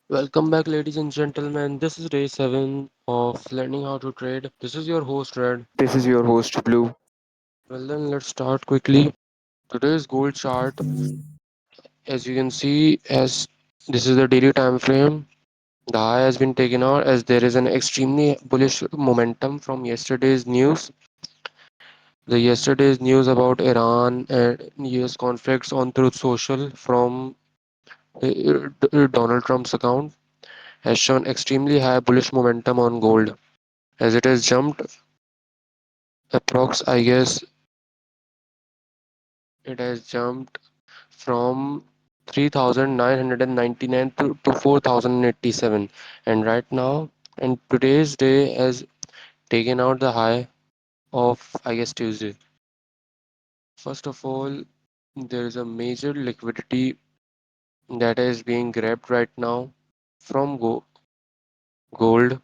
Welcome back, ladies and gentlemen. This is day 7 of learning how to trade. This is your host, Red. This is your host, Blue. Well, then let's start quickly. Today's gold chart, as you can see, as this is the daily time frame, the high has been taken out as there is an extremely bullish momentum from yesterday's news. The yesterday's news about Iran and US conflicts on Truth Social from Donald Trump's account has shown extremely high bullish momentum on gold as it has jumped approx I guess it has jumped from 3,999 to 4,087, and right now and today's day has taken out the high of I guess Tuesday. First of all, there is a major liquidity that is being grabbed right now from gold,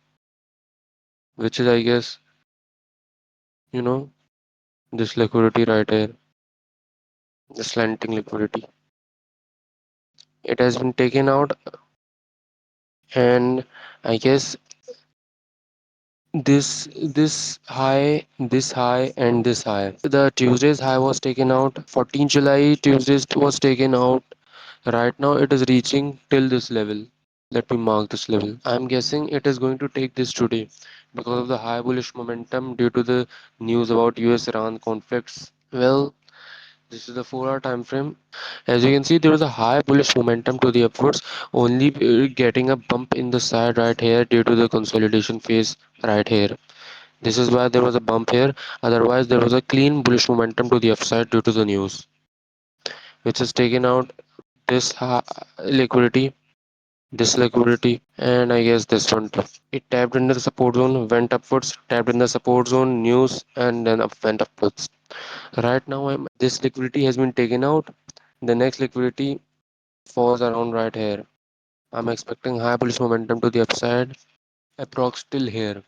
which is I guess you know this liquidity right here, the slanting liquidity. It has been taken out, and I guess this high and this high. The Tuesday's high was taken out. 14 July Tuesday's was taken out. Right now it is reaching till this level. Let me mark this level. I'm guessing it is going to take this today because of the high bullish momentum due to the news about US Iran conflicts. Well, this is the 4-hour time frame. As you can see, there was a high bullish momentum to the upwards, only getting a bump in the side right here due to the consolidation phase right here. This is why there was a bump here. Otherwise, there was a clean bullish momentum to the upside due to the news, which has taken out this liquidity, this liquidity, and I guess this one too. It tapped in the support zone, went upwards, tapped in the support zone, news, and then up went upwards. Right now, this liquidity has been taken out. The next liquidity falls around right here. I'm expecting high bullish momentum to the upside, approx till here.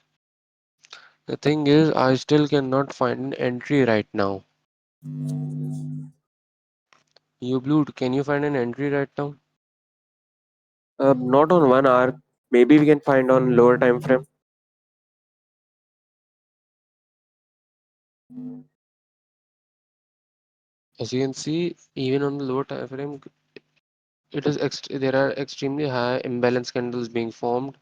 The thing is, I still cannot find an entry right now. You blue, can you find an entry right now? Not on 1 hour. Maybe we can find on lower time frame. As you can see, even on the lower time frame, there are extremely high imbalance candles being formed.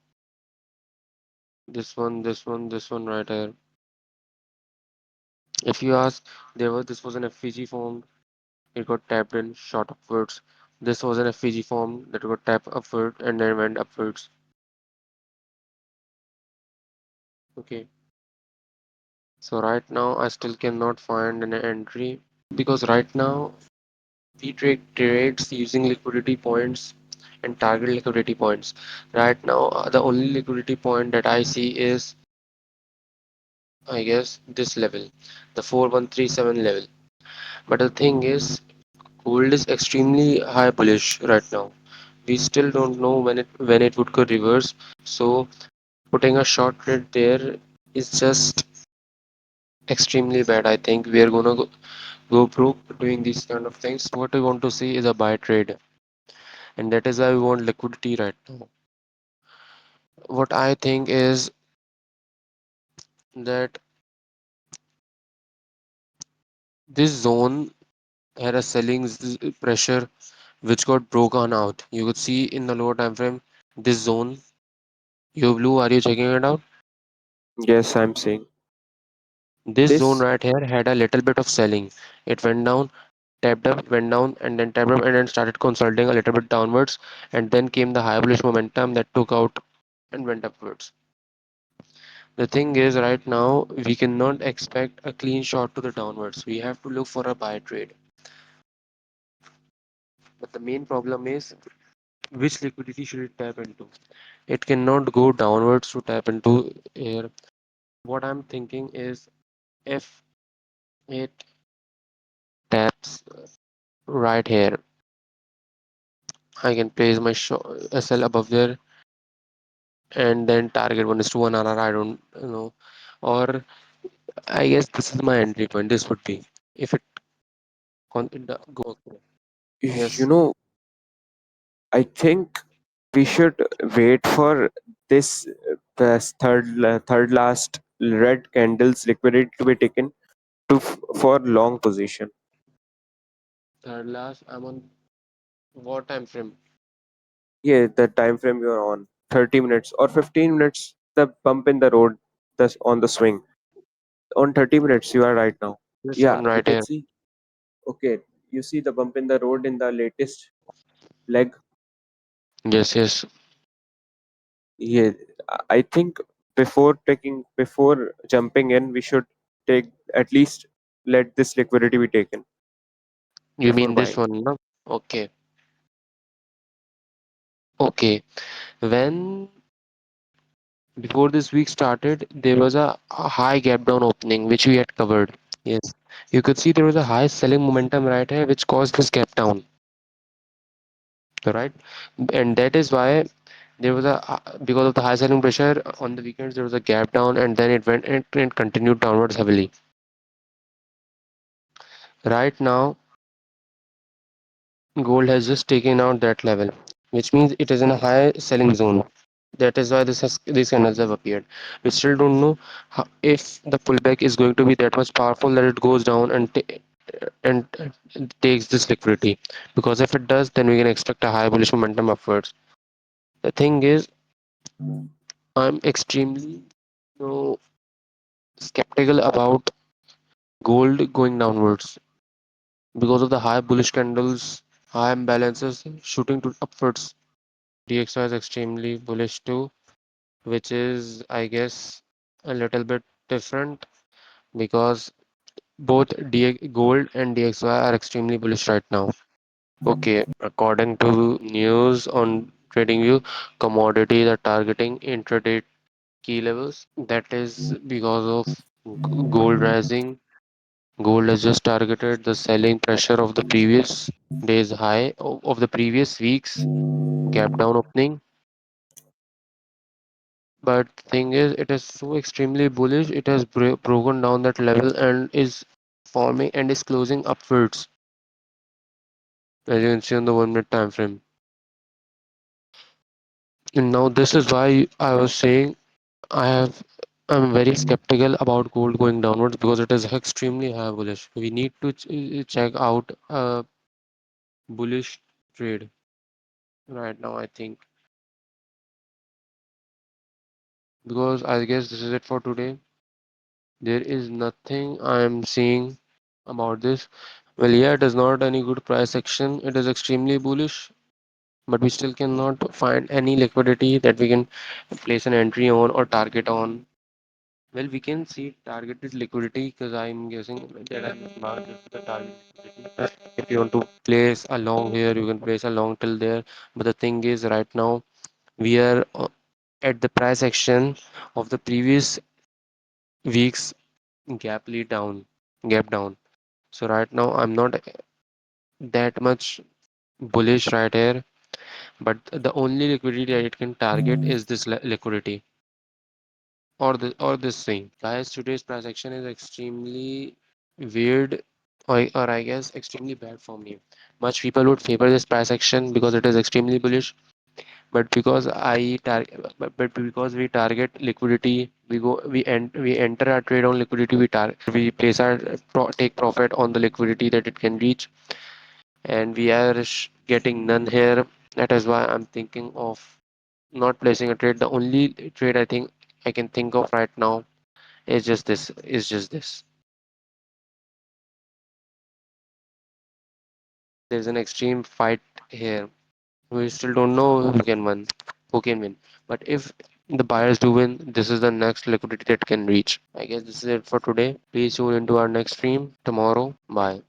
This one, this one, this one right here. If you ask, this was an FVG formed. It got tapped in, shot upwards. This was an FVG form that got tapped upward and then went upwards. Okay. So right now I still cannot find an entry because right now we trade trades using liquidity points and target liquidity points. Right now the only liquidity point that I see is I guess this level, the 4137 level. But the thing is gold is extremely high bullish right now. We still don't know when it would go reverse. So putting a short trade there is just extremely bad. I think we are gonna go broke doing these kind of things. What we want to see is a buy trade, and that is why we want liquidity right now. What I think is that this zone had a selling pressure which got broken out. You could see in the lower time frame this zone. You blue, are you checking it out? Yes, I'm saying This zone this. right here had a little bit of selling. It went down, tapped up, went down, and then tapped up, and then started consolidating a little bit downwards, and then came the high bullish momentum that took out and went upwards. The thing is, right now, we cannot expect a clean shot to the downwards. We have to look for a buy trade. But the main problem is which liquidity should it tap into? It cannot go downwards to tap into here. What I'm thinking is if it taps right here, I can place my SL above there and then target 1 is to 1 hour. I don't know. Or I guess this is my entry point. This would be if it goes. You Yes. know, I think. We should wait for this third last red candle's liquidity to be taken for long position. Third last, I'm on what time frame? Yeah, the time frame you're on, 30 minutes or 15 minutes, the bump in the road, that's on the swing. On 30 minutes, you are right now. This Yeah, one you right can here. see. Okay, you see the bump in the road in the latest leg. Yes, yes. Yeah, I think before jumping in, we should take at least let this liquidity be taken You before mean this buying. one, no? Okay. Okay. When before this week started, there was a high gap down opening which we had covered. Yes. You could see there was a high selling momentum right here which caused this gap down. Right? And that is why there was a because of the high selling pressure on the weekends there was a gap down and then it went and it continued downwards heavily. Right now, gold has just taken out that level, which means it is in a high selling zone. That is why these candles have appeared. We still don't know if the pullback is going to be that much powerful that it goes down and takes this liquidity. Because if it does, then we can expect a high bullish momentum upwards. The thing is, I'm extremely skeptical about gold going downwards because of the high bullish candles, high imbalances shooting to upwards. DXY is extremely bullish too, which is, I guess, a little bit different because both gold and DXY are extremely bullish right now. Okay, according to news on TradingView, commodities are targeting intraday key levels. That is because of gold rising. Gold has just targeted the selling pressure of the previous day's high of the previous week's gap down opening. But the thing is, it is so extremely bullish. It has broken down that level and is forming and is closing upwards, as you can see on the 1 minute time frame. And now this is why I was saying I have I'm very skeptical about gold going downwards because it is extremely high bullish. We need to check out a bullish trade right now, I think, because I guess this is it for today. There is nothing I am seeing about this. Well, yeah, it is not any good price action. It is extremely bullish, but we still cannot find any liquidity that we can place an entry on or target on. Well, we can see targeted liquidity because I'm guessing that I'm marked as the target liquidity. If you want to place a long here, you can place a long till there. But the thing is, right now we are at the price action of the previous week's gap lead down, gap down. So right now I'm not that much bullish right here, but the only liquidity that it can target is this liquidity or this thing. Guys, today's price action is extremely weird or I guess extremely bad for me. Much people would favor this price action because it is extremely bullish, but because but because we target liquidity, we enter our trade on liquidity, we place our take profit on the liquidity that it can reach, and we are getting none here. That is why I'm thinking of not placing a trade. The only trade I think I can think of right now is just this. Is just this. There's an extreme fight here. We still don't know who can win. But if the buyers do win, this is the next liquidity that can reach. I guess this is it for today. Please tune into our next stream tomorrow. Bye.